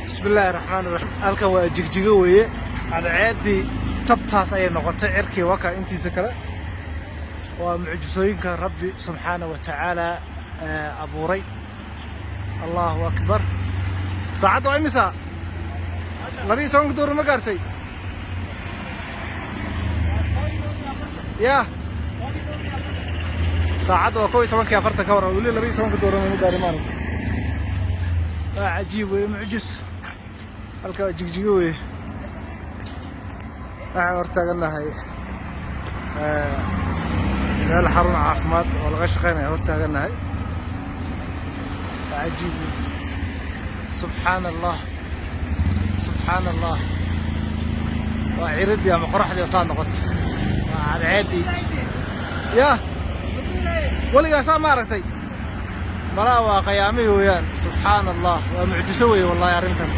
بسم الله الرحمن الرحيم. halkan waa jigjiga weeye cadceedii tabtaas ay noqotay cirkii waka intiisa kale waa mucjisooyinka rabbi subhanahu wa ta'ala abuuray. Allahu akbar. saacadu ay misa 12 door ma gaartay ya saacadu waa 12:40 ka waran wali 12 door ma gaarin maalinta عجيب ومعجز halka jigjiga weeye waxa hortaagan lahay meel xarun caafimaad oo laga shaqeynayo hortaagan lahay عجيب سبحان الله سبحان الله وعيردي ama qoraxdii soo noqotay waa caadi ya waliga saa ma aragtay ملا وقيامي ويان سبحان الله ومعجزة والله يا رنتن